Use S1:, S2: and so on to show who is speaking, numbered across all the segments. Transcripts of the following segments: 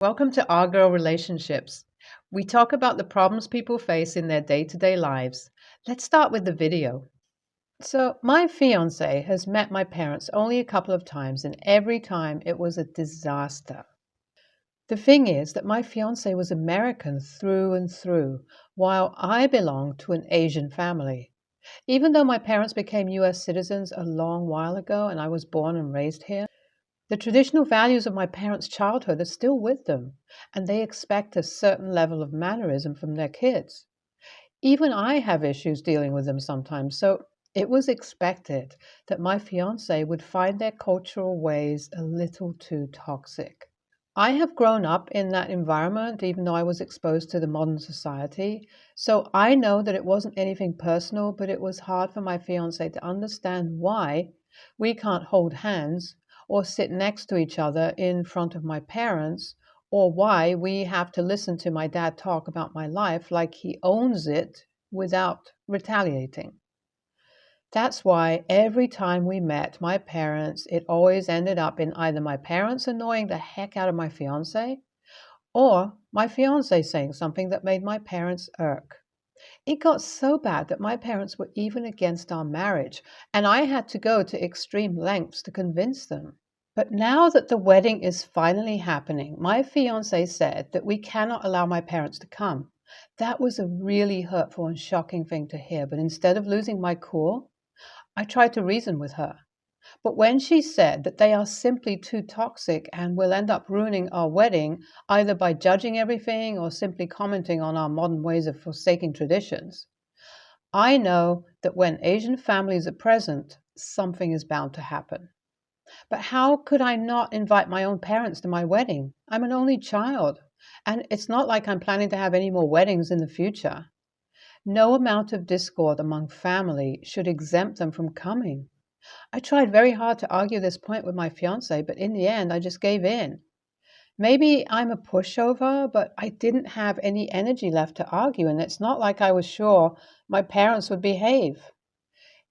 S1: Welcome to Our Girl Relationships. We talk about the problems people face in their day to day lives. Let's start with the video. So, my fiance has met my parents only a couple of times, and every time it was a disaster. The thing is that my fiance was American through and through, while I belonged to an Asian family. Even though my parents became US citizens a long while ago and I was born and raised here, the traditional values of my parents' childhood are still with them, and they expect a certain level of mannerism from their kids. Even I have issues dealing with them sometimes, so it was expected that my fiance would find their cultural ways a little too toxic. I have grown up in that environment, even though I was exposed to the modern society, so I know that it wasn't anything personal, but it was hard for my fiance to understand why we can't hold hands or sit next to each other in front of my parents, or why we have to listen to my dad talk about my life like he owns it without retaliating. That's why every time we met my parents, it always ended up in either my parents annoying the heck out of my fiance or my fiance saying something that made my parents irk. It got so bad that my parents were even against our marriage, and I had to go to extreme lengths to convince them. But now that the wedding is finally happening, my fiance said that we cannot allow my parents to come. That was a really hurtful and shocking thing to hear, but instead of losing my cool, I tried to reason with her. But when she said that they are simply too toxic and will end up ruining our wedding, either by judging everything or simply commenting on our modern ways of forsaking traditions, I know that when Asian families are present, something is bound to happen. But how could I not invite my own parents to my wedding? I'm an only child, and it's not like I'm planning to have any more weddings in the future. No amount of discord among family should exempt them from coming. I tried very hard to argue this point with my fiance, but in the end, I just gave in. Maybe I'm a pushover, but I didn't have any energy left to argue, and it's not like I was sure my parents would behave.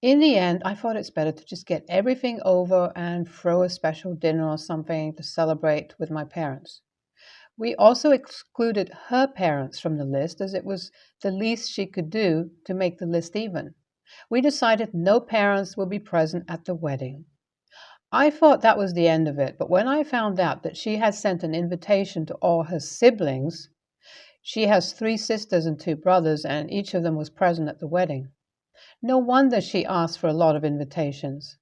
S1: In the end, I thought it's better to just get everything over and throw a special dinner or something to celebrate with my parents. We also excluded her parents from the list as it was the least she could do to make the list even. We decided no parents will be present at the wedding. I thought that was the end of it, but when I found out that she had sent an invitation to all her siblings, she has three sisters and two brothers, and each of them was present at the wedding. No wonder she asked for a lot of invitations.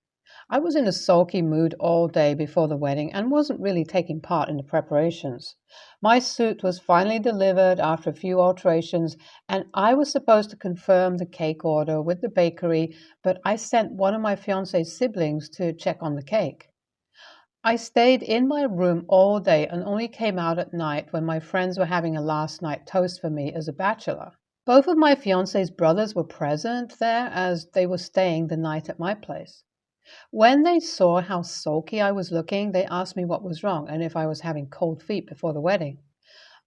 S1: I was in a sulky mood all day before the wedding and wasn't really taking part in the preparations. My suit was finally delivered after a few alterations, and I was supposed to confirm the cake order with the bakery, but I sent one of my fiance's siblings to check on the cake. I stayed in my room all day and only came out at night when my friends were having a last night toast for me as a bachelor. Both of my fiance's brothers were present there as they were staying the night at my place. When they saw how sulky I was looking, they asked me what was wrong and if I was having cold feet before the wedding.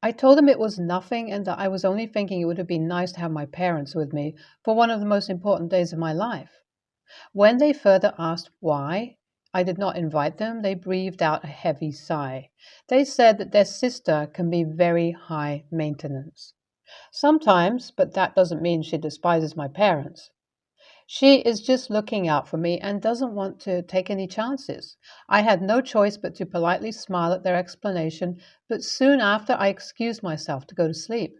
S1: I told them it was nothing and that I was only thinking it would have been nice to have my parents with me for one of the most important days of my life. When they further asked why I did not invite them, they breathed out a heavy sigh. They said that their sister can be very high maintenance. Sometimes, but that doesn't mean she despises my parents. She is just looking out for me and doesn't want to take any chances. I had no choice but to politely smile at their explanation, but soon after I excused myself to go to sleep.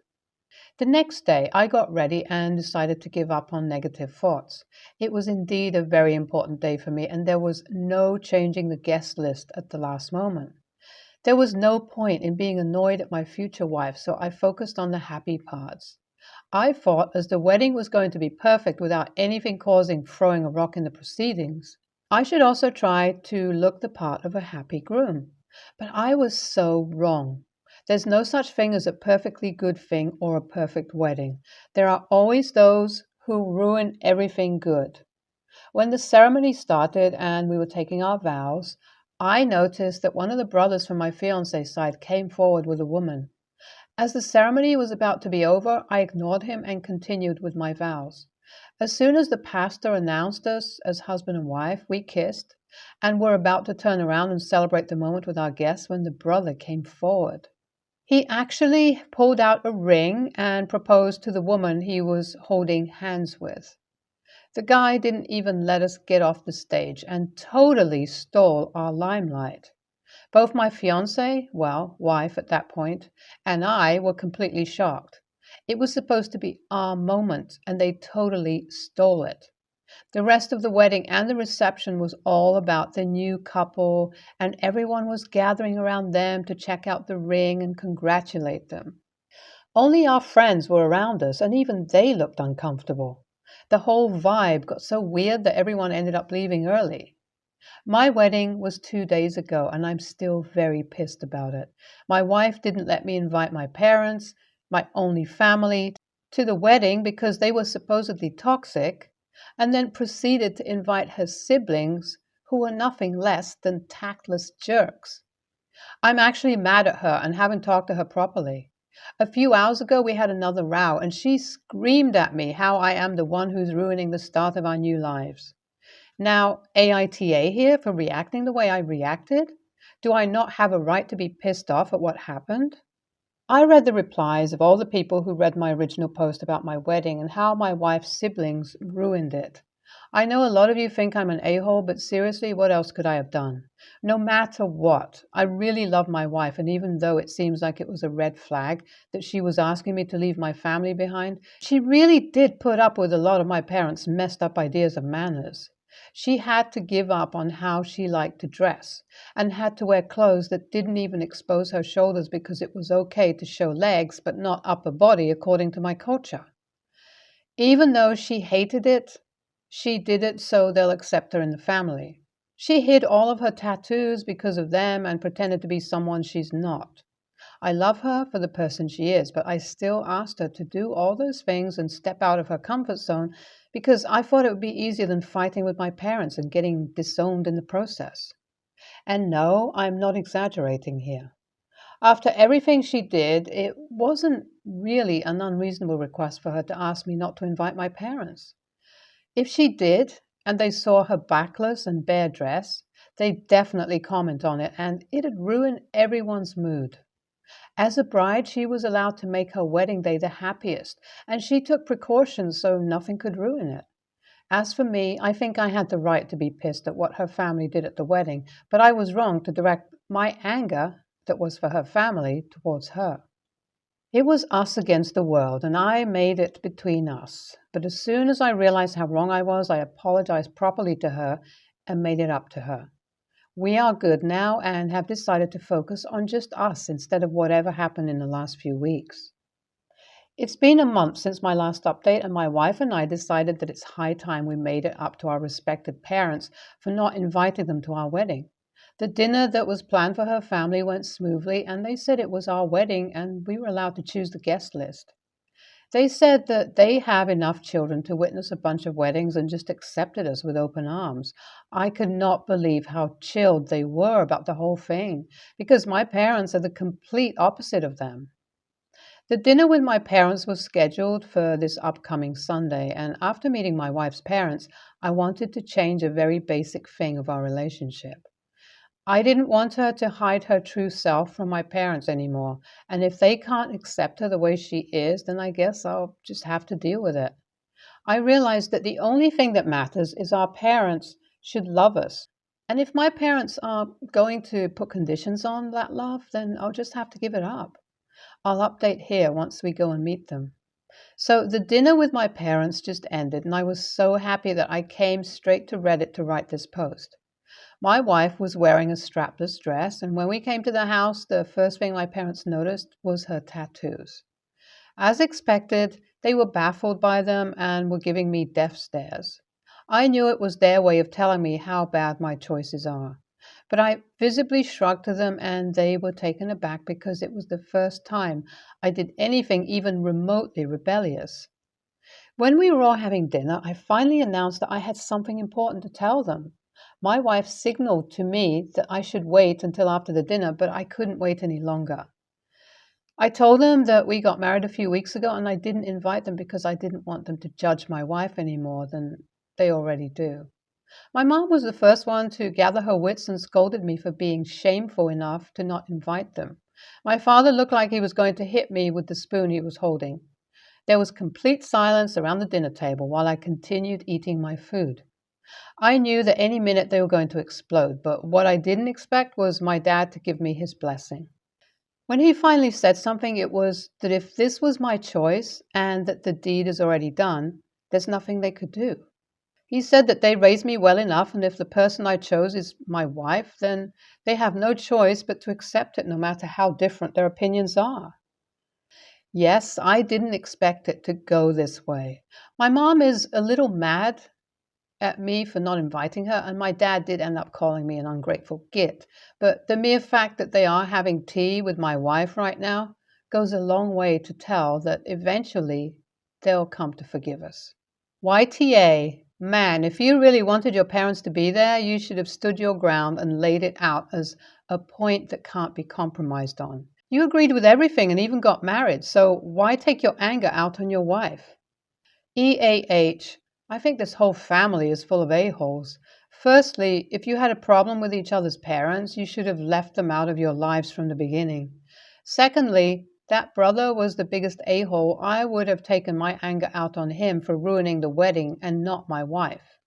S1: The next day I got ready and decided to give up on negative thoughts. It was indeed a very important day for me, and there was no changing the guest list at the last moment. There was no point in being annoyed at my future wife, so I focused on the happy parts. I thought, as the wedding was going to be perfect without anything causing throwing a rock in the proceedings, I should also try to look the part of a happy groom. But I was so wrong. There's no such thing as a perfectly good thing or a perfect wedding. There are always those who ruin everything good. When the ceremony started and we were taking our vows, I noticed that one of the brothers from my fiance's side came forward with a woman. As the ceremony was about to be over, I ignored him and continued with my vows. As soon as the pastor announced us as husband and wife, we kissed and were about to turn around and celebrate the moment with our guests when the brother came forward. He actually pulled out a ring and proposed to the woman he was holding hands with. The guy didn't even let us get off the stage and totally stole our limelight. Both my fiance, well, wife at that point, and I were completely shocked. It was supposed to be our moment, and they totally stole it. The rest of the wedding and the reception was all about the new couple, and everyone was gathering around them to check out the ring and congratulate them. Only our friends were around us, and even they looked uncomfortable. The whole vibe got so weird that everyone ended up leaving early. My wedding was 2 days ago, and I'm still very pissed about it. My wife didn't let me invite my parents, my only family, to the wedding because they were supposedly toxic, and then proceeded to invite her siblings, who were nothing less than tactless jerks. I'm actually mad at her and haven't talked to her properly. A few hours ago, we had another row, and she screamed at me how I am the one who's ruining the start of our new lives. Now, AITA here for reacting the way I reacted? Do I not have a right to be pissed off at what happened? I read the replies of all the people who read my original post about my wedding and how my wife's siblings ruined it. I know a lot of you think I'm an a-hole, but seriously, what else could I have done? No matter what, I really love my wife, and even though it seems like it was a red flag that she was asking me to leave my family behind, she really did put up with a lot of my parents' messed up ideas of manners. She had to give up on how she liked to dress and had to wear clothes that didn't even expose her shoulders because it was okay to show legs but not upper body according to my culture. Even though she hated it, she did it so they'll accept her in the family. She hid all of her tattoos because of them and pretended to be someone she's not. I love her for the person she is, but I still asked her to do all those things and step out of her comfort zone because I thought it would be easier than fighting with my parents and getting disowned in the process. And no, I'm not exaggerating here. After everything she did, it wasn't really an unreasonable request for her to ask me not to invite my parents. If she did, and they saw her backless and bare dress, they'd definitely comment on it, and it'd ruin everyone's mood. As a bride, she was allowed to make her wedding day the happiest, and she took precautions so nothing could ruin it. As for me, I think I had the right to be pissed at what her family did at the wedding, but I was wrong to direct my anger that was for her family towards her. It was us against the world, and I made it between us. But as soon as I realized how wrong I was, I apologized properly to her and made it up to her. We are good now and have decided to focus on just us instead of whatever happened in the last few weeks. It's been a month since my last update, and my wife and I decided that it's high time we made it up to our respective parents for not inviting them to our wedding. The dinner that was planned for her family went smoothly, and they said it was our wedding and we were allowed to choose the guest list. They said that they have enough children to witness a bunch of weddings and just accepted us with open arms. I could not believe how chilled they were about the whole thing, because my parents are the complete opposite of them. The dinner with my parents was scheduled for this upcoming Sunday, and after meeting my wife's parents, I wanted to change a very basic thing of our relationship. I didn't want her to hide her true self from my parents anymore, and if they can't accept her the way she is, then I guess I'll just have to deal with it. I realized that the only thing that matters is our parents should love us. And if my parents are going to put conditions on that love, then I'll just have to give it up. I'll update here once we go and meet them. So the dinner with my parents just ended, and I was so happy that I came straight to Reddit to write this post. My wife was wearing a strapless dress, and when we came to the house, the first thing my parents noticed was her tattoos. As expected, they were baffled by them and were giving me death stares. I knew it was their way of telling me how bad my choices are. But I visibly shrugged to them, and they were taken aback because it was the first time I did anything even remotely rebellious. When we were all having dinner, I finally announced that I had something important to tell them. My wife signaled to me that I should wait until after the dinner, but I couldn't wait any longer. I told them that we got married a few weeks ago, and I didn't invite them because I didn't want them to judge my wife any more than they already do. My mom was the first one to gather her wits and scolded me for being shameful enough to not invite them. My father looked like he was going to hit me with the spoon he was holding. There was complete silence around the dinner table while I continued eating my food. I knew that any minute they were going to explode, but what I didn't expect was my dad to give me his blessing. When he finally said something, it was that if this was my choice and that the deed is already done, there's nothing they could do. He said that they raised me well enough, and if the person I chose is my wife, then they have no choice but to accept it no matter how different their opinions are. Yes, I didn't expect it to go this way. My mom is a little mad at me for not inviting her, and my dad did end up calling me an ungrateful git. But the mere fact that they are having tea with my wife right now goes a long way to tell that eventually they'll come to forgive us. YTA, man, if you really wanted your parents to be there, you should have stood your ground and laid it out as a point that can't be compromised on. You agreed with everything and even got married, so why take your anger out on your wife? EAH, I think this whole family is full of a-holes. Firstly, if you had a problem with each other's parents, you should have left them out of your lives from the beginning. Secondly, that brother was the biggest a-hole. I would have taken my anger out on him for ruining the wedding and not my wife.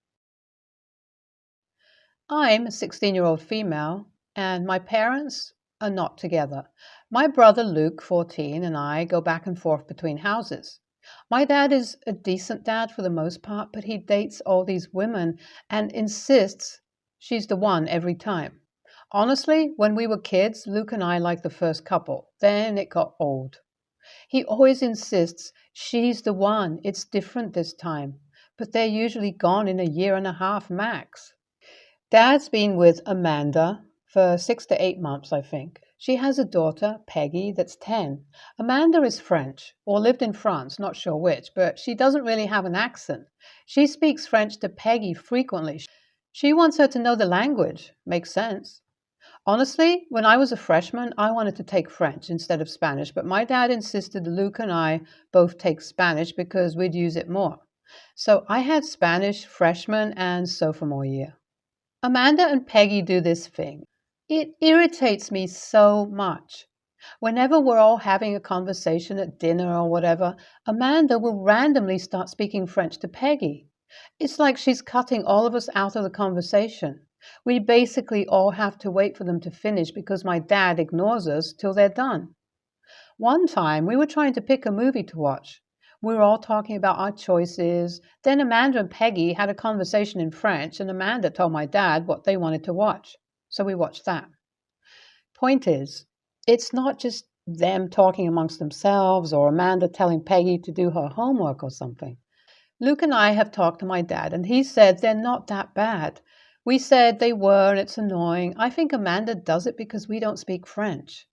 S1: I'm a 16-year-old female, and my parents are not together. My brother Luke, 14, and I go back and forth between houses. My dad is a decent dad for the most part, but he dates all these women and insists she's the one every time. Honestly, when we were kids, Luke and I liked the first couple. Then it got old. He always insists she's the one. It's different this time. But they're usually gone in a year and a half max. Dad's been with Amanda for 6 to 8 months, I think. She has a daughter, Peggy, that's 10. Amanda is French, or lived in France, not sure which, but she doesn't really have an accent. She speaks French to Peggy frequently. She wants her to know the language. Makes sense. Honestly, when I was a freshman, I wanted to take French instead of Spanish, but my dad insisted Luke and I both take Spanish because we'd use it more. So I had Spanish freshman and sophomore year. Amanda and Peggy do this thing. It irritates me so much. Whenever we're all having a conversation at dinner or whatever, Amanda will randomly start speaking French to Peggy. It's like she's cutting all of us out of the conversation. We basically all have to wait for them to finish because my dad ignores us till they're done. One time, we were trying to pick a movie to watch. We were all talking about our choices. Then Amanda and Peggy had a conversation in French, and Amanda told my dad what they wanted to watch. So we watched that. Point is, it's not just them talking amongst themselves or Amanda telling Peggy to do her homework or something. Luke and I have talked to my dad, and he said they're not that bad. We said they were, and it's annoying. I think Amanda does it because we don't speak French.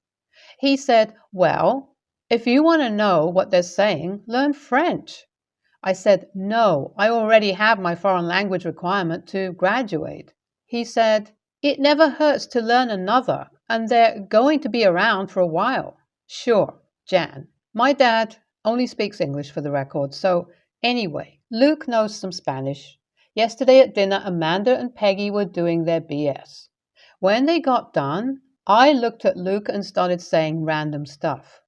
S1: He said, well, if you want to know what they're saying, learn French. I said, no, I already have my foreign language requirement to graduate. He said, it never hurts to learn another, and they're going to be around for a while. Sure, Jan. My dad only speaks English for the record, so anyway, Luke knows some Spanish. Yesterday at dinner, Amanda and Peggy were doing their BS. When they got done, I looked at Luke and started saying random stuff.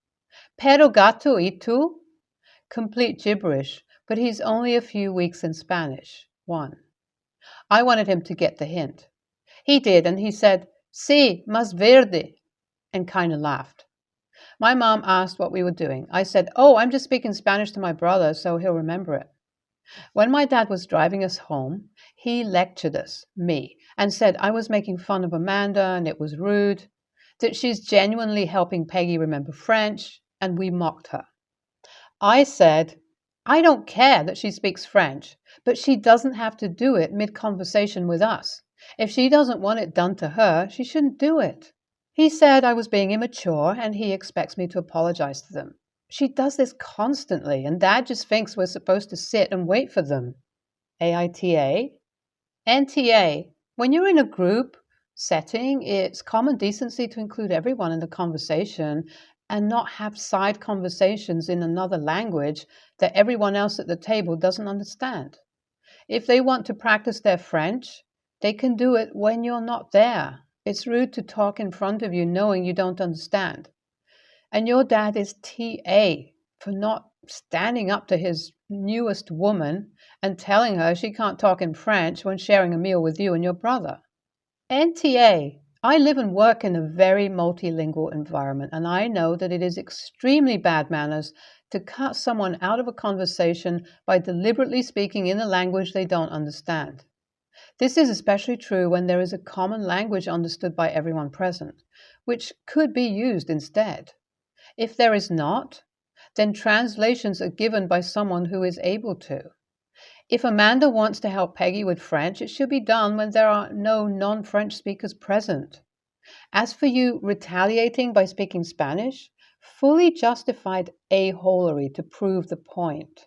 S1: Pero gato y tú? Complete gibberish, but he's only a few weeks in Spanish. 1. I wanted him to get the hint. He did, and he said, sí, más verde, and kind of laughed. My mom asked what we were doing. I said, oh, I'm just speaking Spanish to my brother, so he'll remember it. When my dad was driving us home, he lectured us, me, and said I was making fun of Amanda and it was rude, that she's genuinely helping Peggy remember French, and we mocked her. I said, I don't care that she speaks French, but she doesn't have to do it mid-conversation with us. If she doesn't want it done to her, she shouldn't do it. He said I was being immature and he expects me to apologize to them. She does this constantly, and Dad just thinks we're supposed to sit and wait for them. AITA? NTA. When you're in a group setting, it's common decency to include everyone in the conversation and not have side conversations in another language that everyone else at the table doesn't understand. If they want to practice their French, they can do it when you're not there. It's rude to talk in front of you knowing you don't understand. And your dad is TA for not standing up to his newest woman and telling her she can't talk in French when sharing a meal with you and your brother. NTA, I live and work in a very multilingual environment, and I know that it is extremely bad manners to cut someone out of a conversation by deliberately speaking in a language they don't understand. This is especially true when there is a common language understood by everyone present, which could be used instead. If there is not, then translations are given by someone who is able to. If Amanda wants to help Peggy with French, it should be done when there are no non-French speakers present. As for you retaliating by speaking Spanish, fully justified a-holery to prove the point.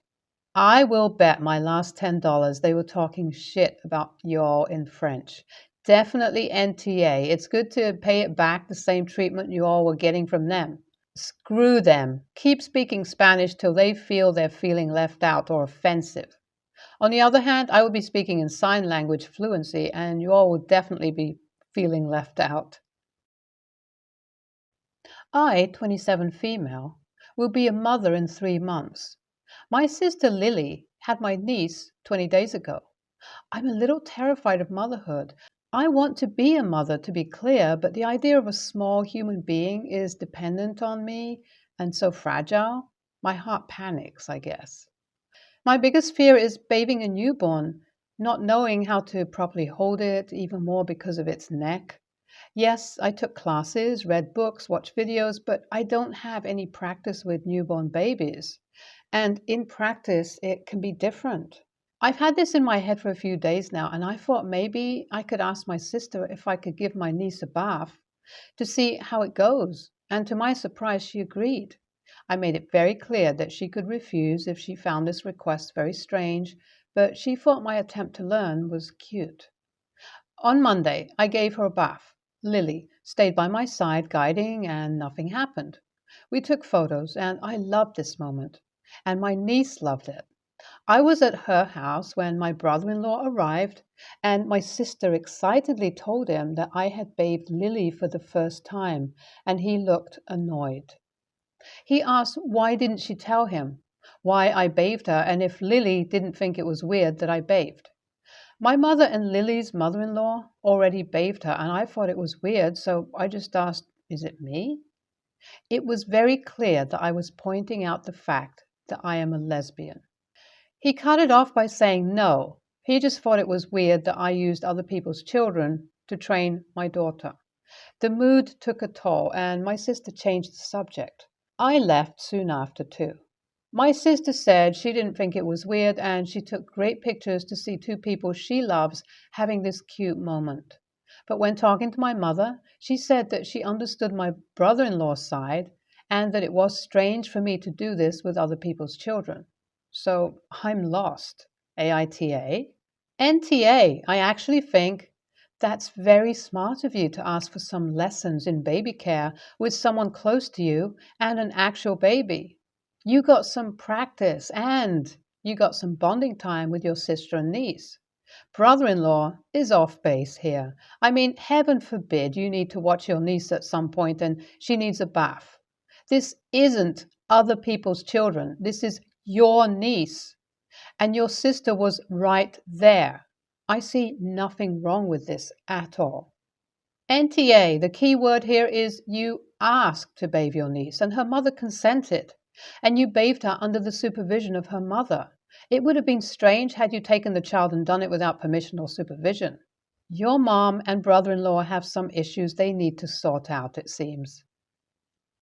S1: I will bet my last $10 they were talking shit about y'all in French. Definitely NTA. It's good to pay it back the same treatment you all were getting from them. Screw them. Keep speaking Spanish till they feel they're feeling left out or offensive. On the other hand, I will be speaking in sign language fluency, and you all will definitely be feeling left out. I, 27 female, will be a mother in 3 months. My sister Lily had my niece 20 days ago. I'm a little terrified of motherhood. I want to be a mother, to be clear, but the idea of a small human being is dependent on me and so fragile. My heart panics, I guess. My biggest fear is bathing a newborn, not knowing how to properly hold it, even more because of its neck. Yes, I took classes, read books, watched videos, but I don't have any practice with newborn babies. And in practice, it can be different. I've had this in my head for a few days now, and I thought maybe I could ask my sister if I could give my niece a bath to see how it goes. And to my surprise, she agreed. I made it very clear that she could refuse if she found this request very strange, but she thought my attempt to learn was cute. On Monday, I gave her a bath. Lily stayed by my side, guiding, and nothing happened. We took photos, and I loved this moment. And my niece loved it. I was at her house when my brother-in-law arrived, and my sister excitedly told him that I had bathed Lily for the first time, and he looked annoyed. He asked why didn't she tell him, why I bathed her, and if Lily didn't think it was weird that I bathed. My mother and Lily's mother-in-law already bathed her, and I thought it was weird, so I just asked, is it me? It was very clear that I was pointing out the fact that I am a lesbian. He cut it off by saying no. He just thought it was weird that I used other people's children to train my daughter. The mood took a toll, and my sister changed the subject. I left soon after, too. My sister said she didn't think it was weird, and she took great pictures to see two people she loves having this cute moment. But when talking to my mother, she said that she understood my brother-in-law's side and that it was strange for me to do this with other people's children. So I'm lost. AITA? NTA. I actually think that's very smart of you to ask for some lessons in baby care with someone close to you and an actual baby. You got some practice and you got some bonding time with your sister and niece. Brother-in-law is off base here. I mean, heaven forbid you need to watch your niece at some point and she needs a bath. This isn't other people's children. This is your niece. And your sister was right there. I see nothing wrong with this at all. NTA, the key word here is you asked to bathe your niece, and her mother consented, and you bathed her under the supervision of her mother. It would have been strange had you taken the child and done it without permission or supervision. Your mom and brother-in-law have some issues they need to sort out, it seems.